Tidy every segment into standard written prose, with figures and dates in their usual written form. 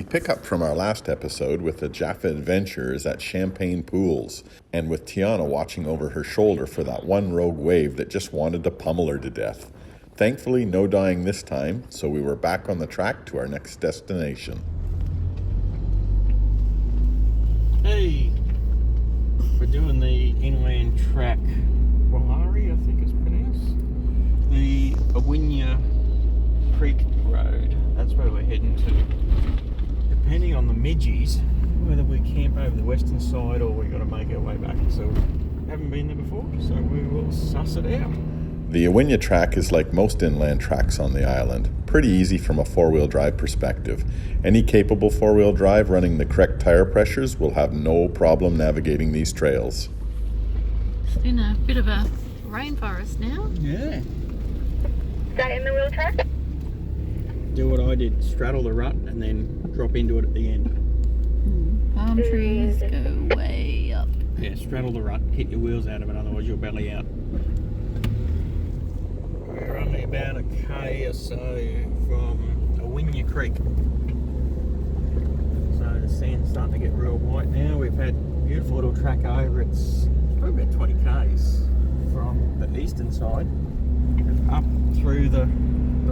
pick up from our last episode with the Jafffa Adventures at Champagne Pools, and with Tiana watching over her shoulder for that one rogue wave that just wanted to pummel her to death. Thankfully, no dying this time, so we were back on the track to our next destination. Hey, we're doing the inland track, Wallari, I think it's pronounced. The Awinya Creek Road, that's where we're heading to. Depending on the midgies, whether we camp over the western side or we've got to make our way back. So we haven't been there before, so we will suss it out. The Awinya track is like most inland tracks on the island, pretty easy from a four-wheel drive perspective. Any capable four-wheel drive running the correct tire pressures will have no problem navigating these trails. It's in a bit of a rainforest now. Yeah. Stay in the wheel track. Do what I did, straddle the rut and then drop into it at the end. Palm trees go way up. Yeah, straddle the rut, hit your wheels out of it, otherwise you'll belly out. We're only about a K or so from Awinya Creek. So the sand's starting to get real white now. We've had beautiful little track over. It's probably about 20 Ks from the eastern side. And up through the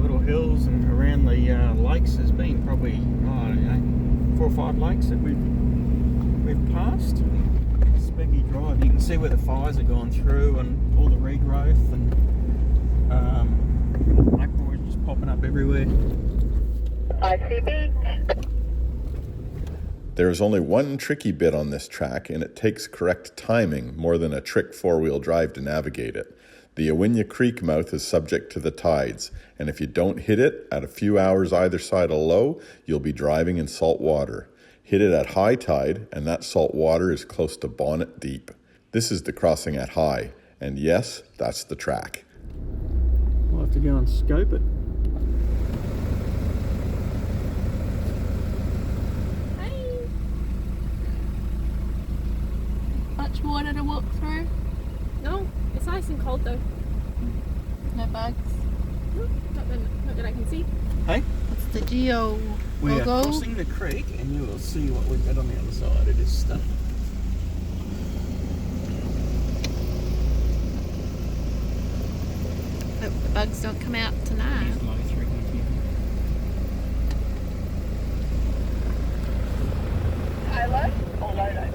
little hills and around the lakes has been probably, I don't know, 4 or 5 lakes that we've passed. Specky Drive, you can see where the fires have gone through and all the regrowth and blackboards just popping up everywhere. I see beach. There is only one tricky bit on this track, and it takes correct timing more than a trick four-wheel drive to navigate it. The Awinya Creek mouth is subject to the tides, and if you don't hit it at a few hours either side of low, you'll be driving in salt water. Hit it at high tide, and that salt water is close to bonnet deep. This is the crossing at high, and yes, that's the track. We'll have to go and scope it. Hey! Much water to walk through. No, it's nice and cold though. No bugs. Not that I can see. Hey? It's the geo We are logo. crossing the creek and you will see what we've got on the other side. It is stunning. Hope the bugs don't come out tonight. High low or low low?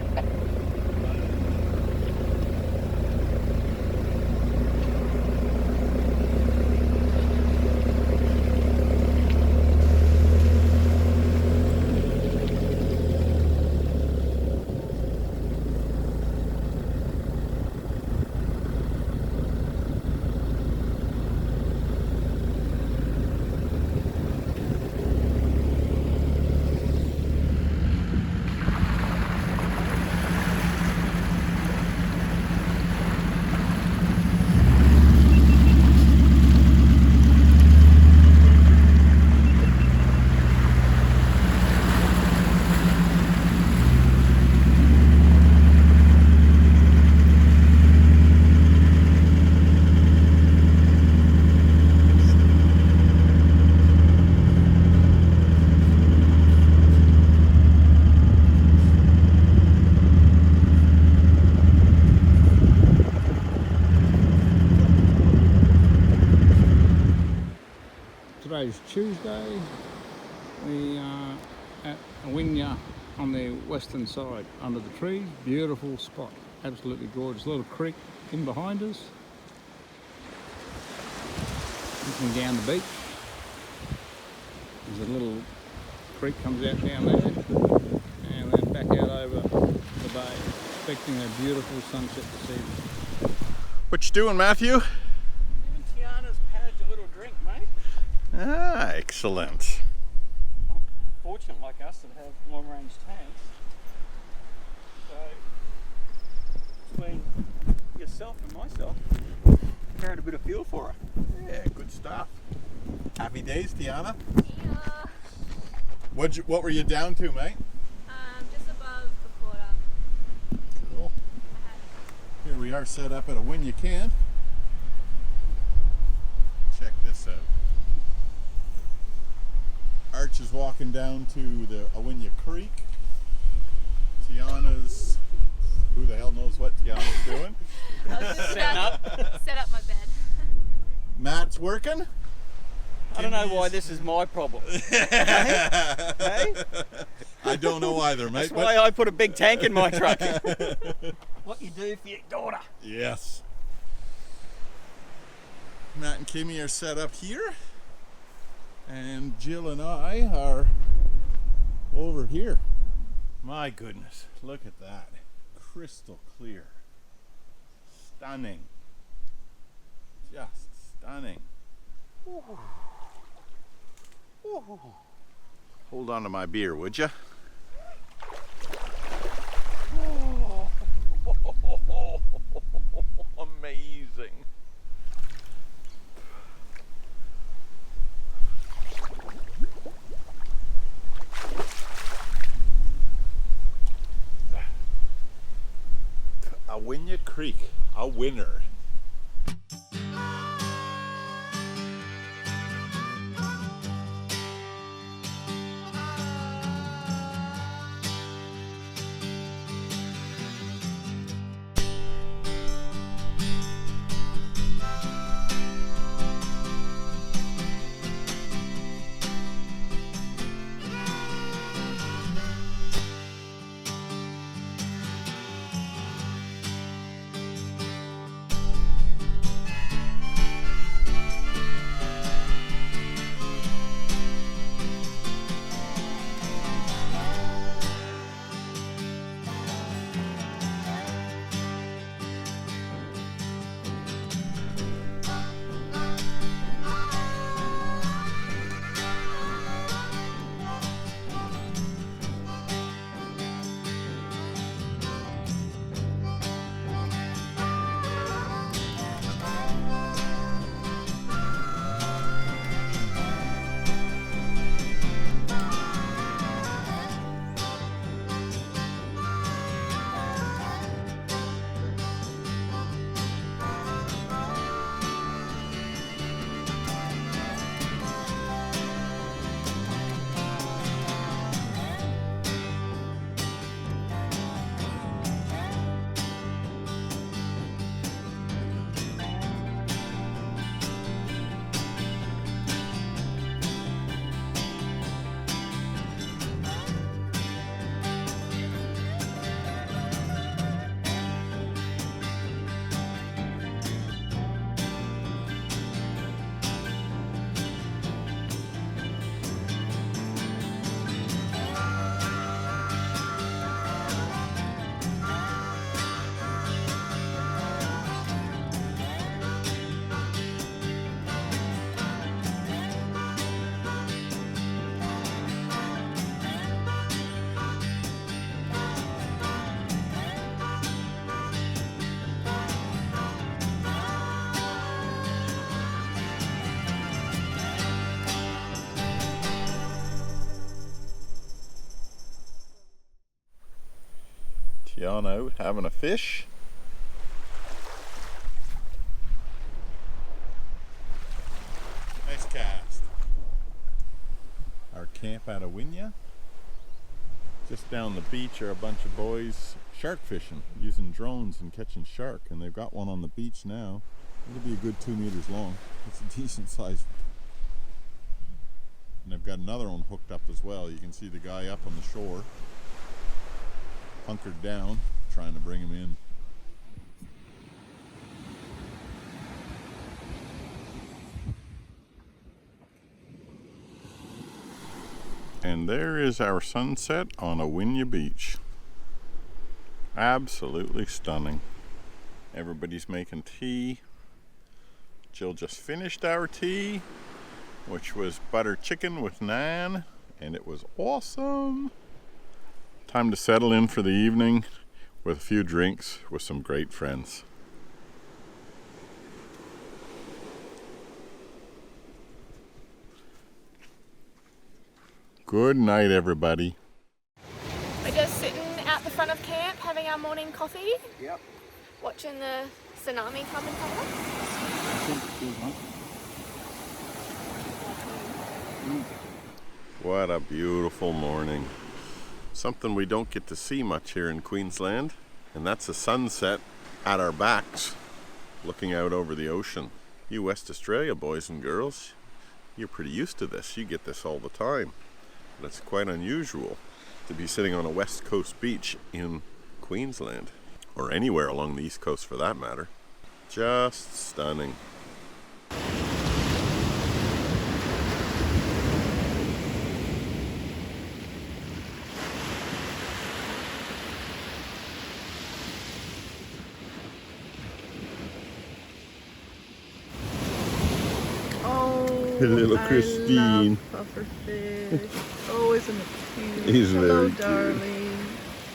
Today's Tuesday. We are at Awinya on the western side under the trees. Beautiful spot, absolutely gorgeous. Little creek in behind us. Looking down the beach. There's a little creek comes out down there and then back out over the bay. Expecting a beautiful sunset this evening. What you doing, Matthew? Even Tiana's had a little drink, mate. Ah, excellent. Fortunate like us that have long range tanks. So between yourself and myself, carried a bit of fuel for her. Yeah, good stuff. Happy days, Tiana. Yeah. What were you down to, mate? Just above the quarter. Cool. Here we are set up at Awinya Camp. Check this out. Arch is walking down to the Awinya Creek. Tiana's, who the hell knows what Tiana's doing? I was just about to set up my bed. Matt's working. I don't know why this is my problem. Hey? I don't know either, mate. That's why I put a big tank in my truck. What you do for your daughter. Yes. Matt and Kimmy are set up here, and Jill and I are over here. My goodness, look at that. Crystal clear. Stunning. Just stunning. Ooh. Ooh. Hold on to my beer, would you? Amazing. Awinya Creek, a winner. Tiana out having a fish. Nice cast. Our camp at Awinya. Just down the beach are a bunch of boys shark fishing, using drones and catching shark, and they've got one on the beach now. It'll be a good 2 meters long. It's a decent size. And they've got another one hooked up as well. You can see the guy up on the shore, hunkered down, trying to bring him in. And there is our sunset on Awinya Beach. Absolutely stunning. Everybody's making tea. Jill just finished our tea, which was butter chicken with naan, and it was awesome. Time to settle in for the evening with a few drinks with some great friends. Good night, everybody. We're just sitting out the front of camp having our morning coffee. Yep. Watching the tsunami come in front of us. What a beautiful morning. Something we don't get to see much here in Queensland, and that's a sunset at our backs, looking out over the ocean. You West Australia boys and girls, you're pretty used to this. You get this all the time. But it's quite unusual to be sitting on a West Coast beach in Queensland, or anywhere along the East Coast for that matter. Just stunning. Little Christine. I love pufferfish. Oh, isn't it cute? He's Hello, very cute. darling.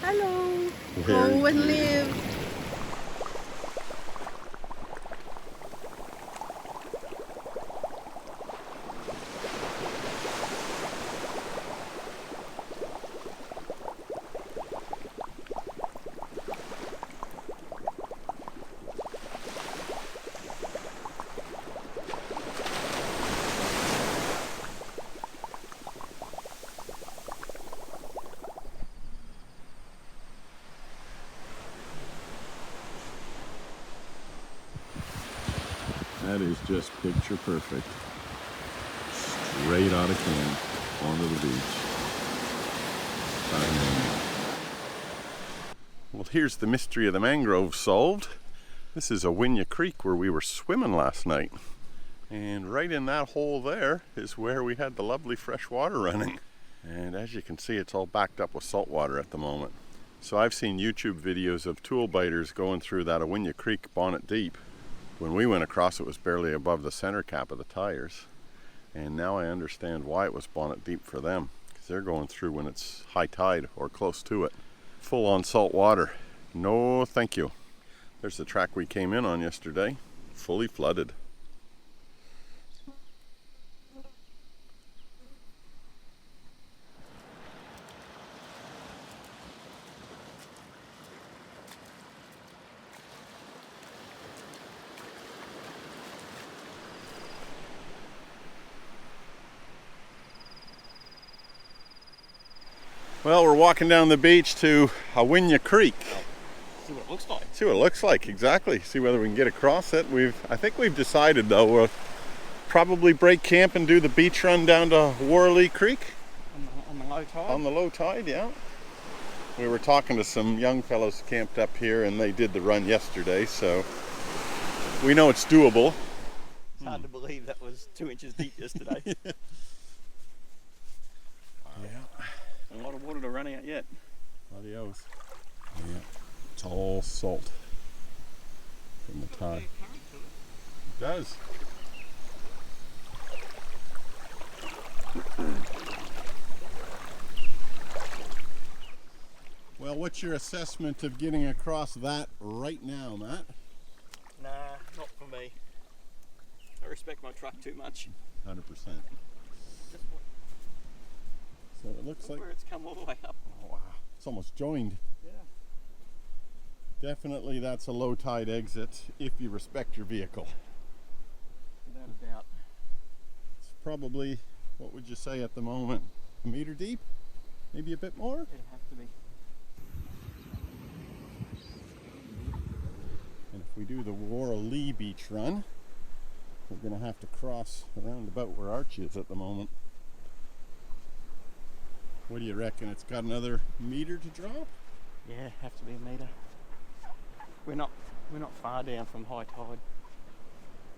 Hello. Very Go and cute. live. That is just picture perfect. Straight out of can onto the beach. Well, here's the mystery of the mangrove solved. This is Awinya Creek where we were swimming last night. And right in that hole there is where we had the lovely fresh water running. And as you can see, it's all backed up with salt water at the moment. So I've seen YouTube videos of tool biters going through that Awinya Creek bonnet deep. When we went across, it was barely above the center cap of the tires. And now I understand why it was bonnet deep for them, because they're going through when it's high tide or close to it. Full on salt water. No, thank you. There's the track we came in on yesterday, fully flooded. Well, we're walking down the beach to Awinya Creek. See what it looks like. See what it looks like, exactly. See whether we can get across it. I think we've decided though, we'll probably break camp and do the beach run down to Worley Creek. On the low tide? On the low tide, yeah. We were talking to some young fellows camped up here and they did the run yesterday, so we know it's doable. It's hard to believe that was 2 inches deep yesterday. Yeah. A lot of water to run out yet. Adios. Yeah, it's all salt from the tide. It does. Well, what's your assessment of getting across that right now, Matt? Nah, not for me. I respect my truck too much. 100%. So it looks like Where it's come all the way up. oh, wow, it's almost joined. Yeah. Definitely that's a low tide exit if you respect your vehicle. Without a doubt. It's probably, what would you say at the moment? A meter deep? Maybe a bit more? It'd have to be. And if we do the Worley beach run, we're going to have to cross around about where Archie is at the moment. What do you reckon? It's got another meter to drop? Yeah, have to be a metre. We're not far down from high tide.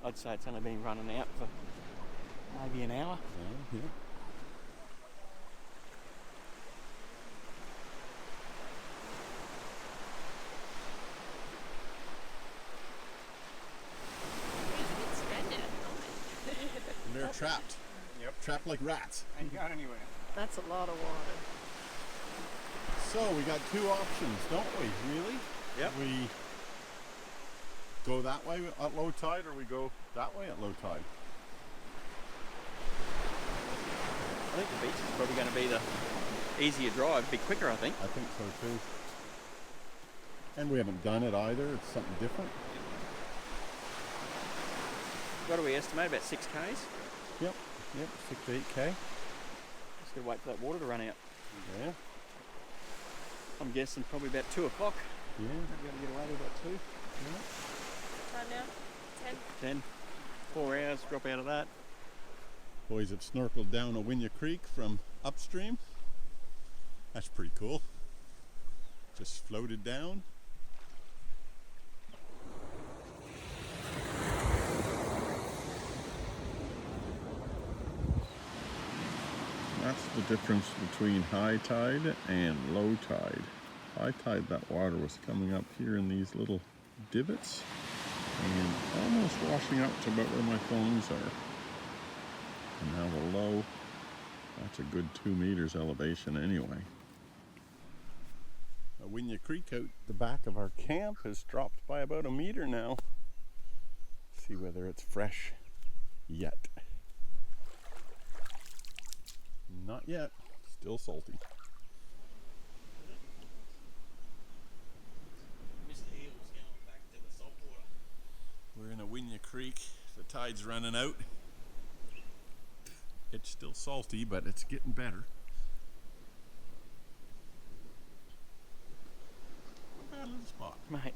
I'd say it's only been running out for maybe an hour. Yeah. And they're trapped. Yep. Trapped like rats. Ain't going anywhere. That's a lot of water. So we got two options, don't we? Really? Yep. We go that way at low tide, or we go that way at low tide? I think the beach is probably going to be the easier drive, be quicker I think. I think so too. And we haven't done it either. It's something different. What do we estimate? About 6 k's? Yep. 6 to 8 k. Just Gotta wait for that water to run out. Yeah. I'm guessing probably about 2 o'clock. Yeah. Maybe gotta get away to about 2. Time now? 10. 10. 4 hours, drop out of that. Boys have snorkeled down Awinya Creek from upstream. That's pretty cool. Just floated down. That's the difference between high tide and low tide. High tide, that water was coming up here in these little divots and almost washing up to about where my thongs are. And now the low, that's a good 2 meters elevation anyway. Awinya Creek out the back of our camp has dropped by about 1 meter now. See whether it's fresh yet. Not yet, still salty. We're in Awinya Creek, the tide's running out. It's still salty, but it's getting better. A little spot. Mate.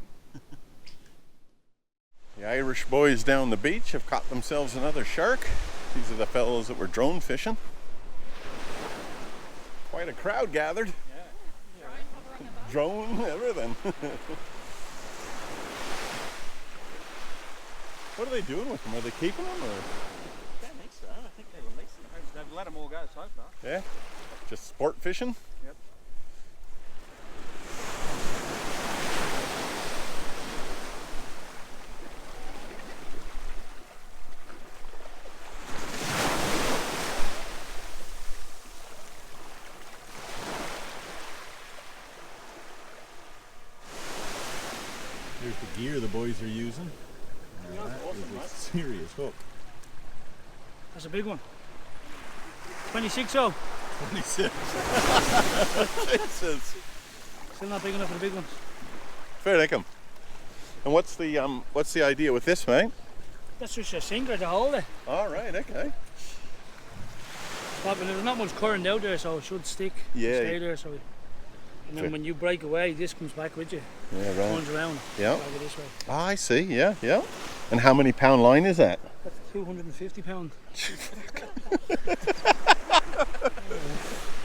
The Irish boys down the beach have caught themselves another shark. These are the fellows that were drone fishing. Quite a crowd gathered. Drone, everything. What are they doing with them? Are they keeping them or? I don't think so. I think they released them. They've let them all go so far. Yeah? Just sport fishing? Yep. Here's the gear the boys are using. That is a serious hook. That's a big one. 26-0. 26. Jesus. Still not big enough for the big ones. Fair dinkum. And what's the idea with this, mate? That's just a sinker to hold it. All right, okay. But there's not much current out there, so it should stick. Yeah. Stay there. So, and then when you break away, this comes back with you. Yeah, right. Turns around. Yeah. Drag it this way. Ah, I see. Yeah, yeah. And how many pound line is that? That's 250 pound. You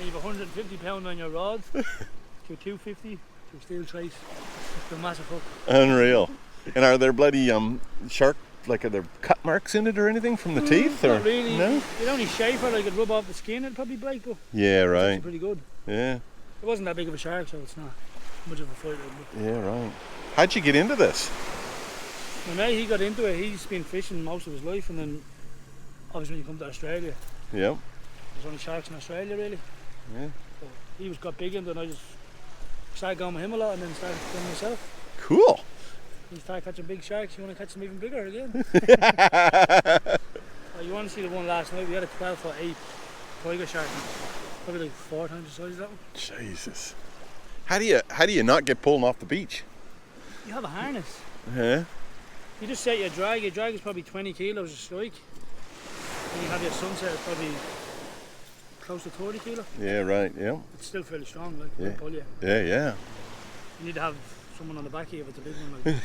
have 150 pound on your rod. To 250 to steel trace. It's a massive hook. Unreal. And are there bloody shark, like are there cut marks in it or anything from the teeth? Or Not really. no? You'd only shave it, I could rub off the skin, it'd probably break, but Yeah, it's right. pretty good. Yeah, It wasn't that big of a shark, so it's not much of a fight. yeah, right. How'd you get into this? My mate, he got into it. He's been fishing most of his life, and then obviously when you come to Australia, Yeah. there's only sharks in Australia really. Yeah. So he got big into it, and I just started going with him a lot, and then started doing it myself. Cool. You start catching big sharks, you want to catch them even bigger again. You want to see the one last night? We had a 12'8" tiger shark, probably like 4 times the size of that one. Jesus. How do you not get pulled off the beach? You have a harness. Yeah. You just set your drag. Your drag is probably 20 kilos a strike. And you have your sunset probably close to 30 kilo. Yeah, right. Yeah. It's still fairly strong, like Yeah. it'll pull you. Yeah, yeah. You need to have someone on the back of you if it's a big one. Like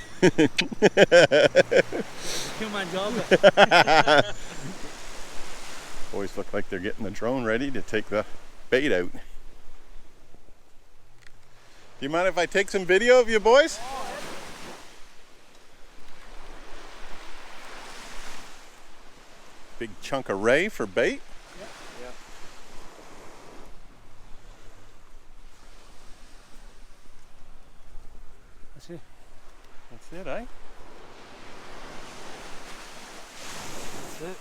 two-man job. Boys look like they're getting the drone ready to take the bait out. Do you mind if I take some video of you boys? Big chunk of ray for bait. Yeah. That's it. That's it, eh? That's it.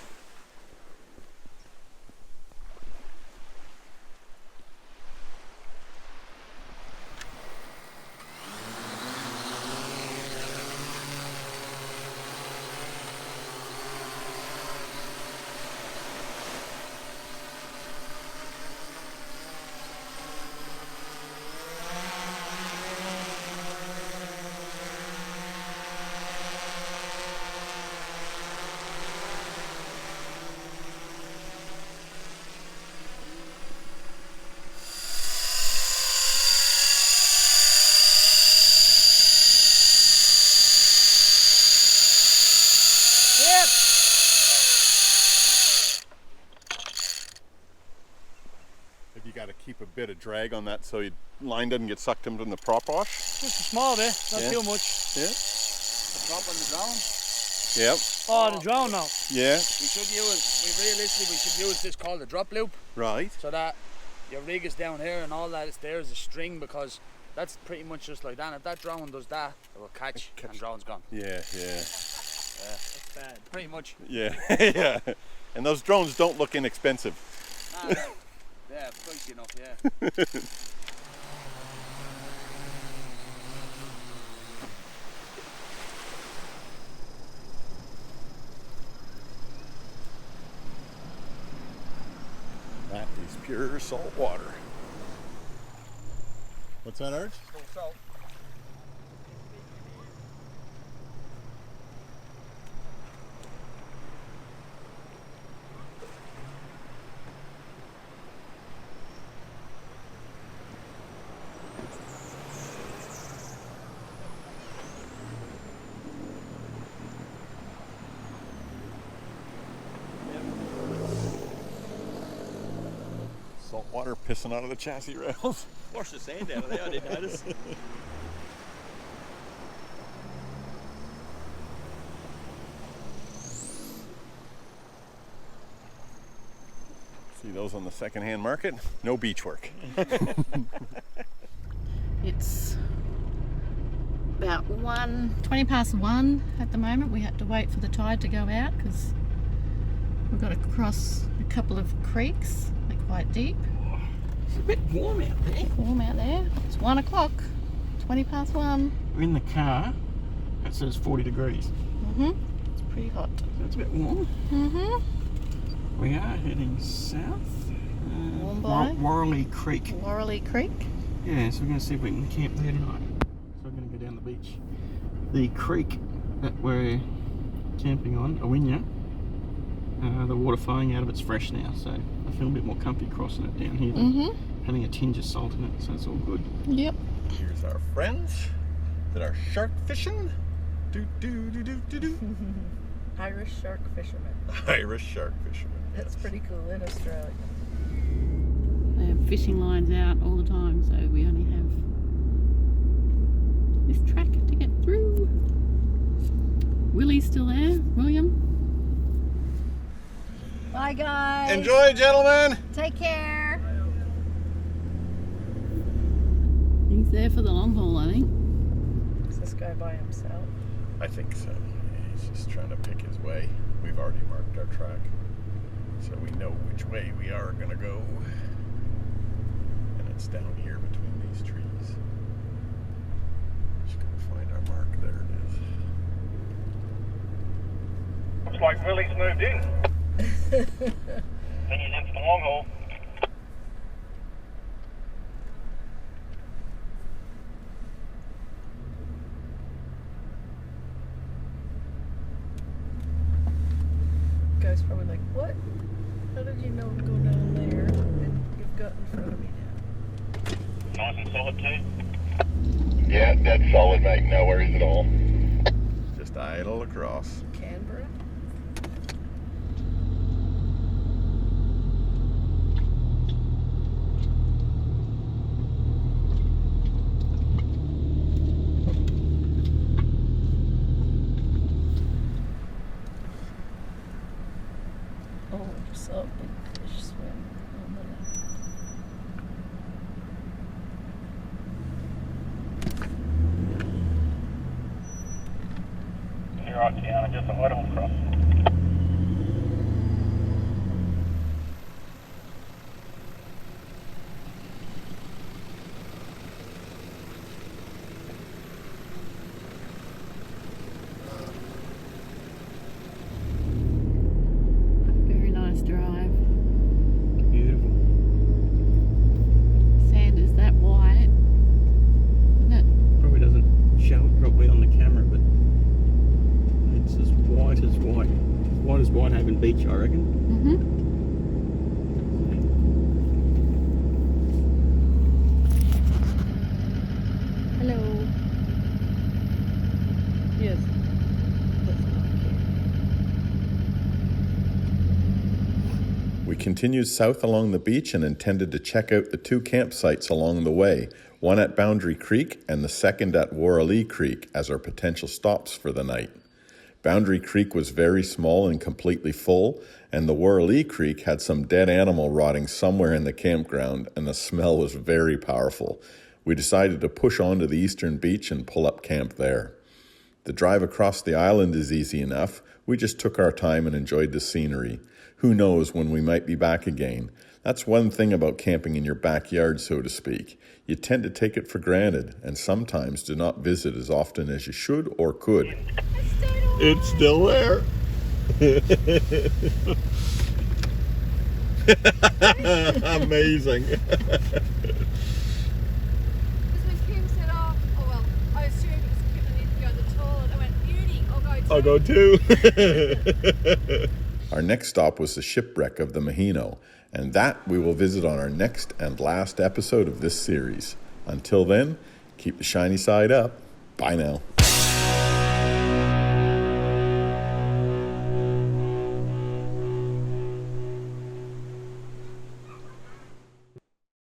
keep a bit of drag on that so your line doesn't get sucked into the prop wash. Just a small bit, not too much. Yeah. Drop on the drone. Yep. Oh, the drone now. Yeah. We should use this called the drop loop, Right. so that your rig is down here and all that is there is a string, because that's pretty much just like that. If that drone does that, it will catch. And drone's gone. Yeah. That's bad. Pretty much. Yeah. Yeah. And those drones don't look inexpensive. Nah, yeah, pricey enough, yeah. That is pure salt water. What's that, Arch? Salt. Salt water pissing out of the chassis rails. Wash the sand out of there, I didn't notice. See those on the second-hand market? No beach work. It's about 20 past 1 at the moment. We had to wait for the tide to go out because we've got to cross a couple of creeks. They're quite deep. It's a bit warm out there. Warm out there. It's 1 o'clock. 20 past 1. We're in the car. It says 40 degrees. It's pretty hot. That's a bit warm. We are heading south. Warm by? Warley Creek. Warley Creek. Yeah, so we're going to see if we can camp there tonight. So we're going to go down the beach. The creek that we're camping on, Awinya, the water flowing out of it's fresh now, so I feel a bit more comfy crossing it down here than having a tinge of salt in it, so it's all good. Yep. Here's our friends that are shark fishing. Do do do do do do. Irish shark fishermen. Irish shark fishermen. That's pretty cool in Australia. They have fishing lines out all the time, so we only have this track to get through. Willie's still there. William. Bye guys. Enjoy, gentlemen. Take care. He's there for the long haul, I think. Is this guy by himself? I think so. He's just trying to pick his way. We've already marked our track, so we know which way we are going to go. And it's down here between these trees. Just going to find our mark. There it is. Looks like Willie's moved in. Then he's in for the long haul. Guy's probably like, what? How did you know to go down there? And you've got in front of me now. Nice and solid too. Yeah, that's solid, mate. No worries at all. Just idle across. Canberra? Oh, just saw a big fish swim on the left. You're right, Tiana, just a little cross. Very nice drive. Beautiful. Sand is that white. Isn't it? Probably doesn't show it properly on the camera, but it's as white as white. As white as Whitehaven Beach, I reckon. Hello. Yes. That's not cute. We continued south along the beach and intended to check out the 2 campsites along the way, one at Boundary Creek and the second at Warralee Creek as our potential stops for the night. Boundary Creek was very small and completely full, and the Warralee Creek had some dead animal rotting somewhere in the campground, and the smell was very powerful. We decided to push on to the eastern beach and pull up camp there. The drive across the island is easy enough. We just took our time and enjoyed the scenery. Who knows when we might be back again? That's one thing about camping in your backyard, so to speak. You tend to take it for granted and sometimes do not visit as often as you should or could. It's still there. Amazing. I'll go too. Our next stop was the shipwreck of the Maheno, and that we will visit on our next and last episode of this series. Until then, keep the shiny side up. Bye now.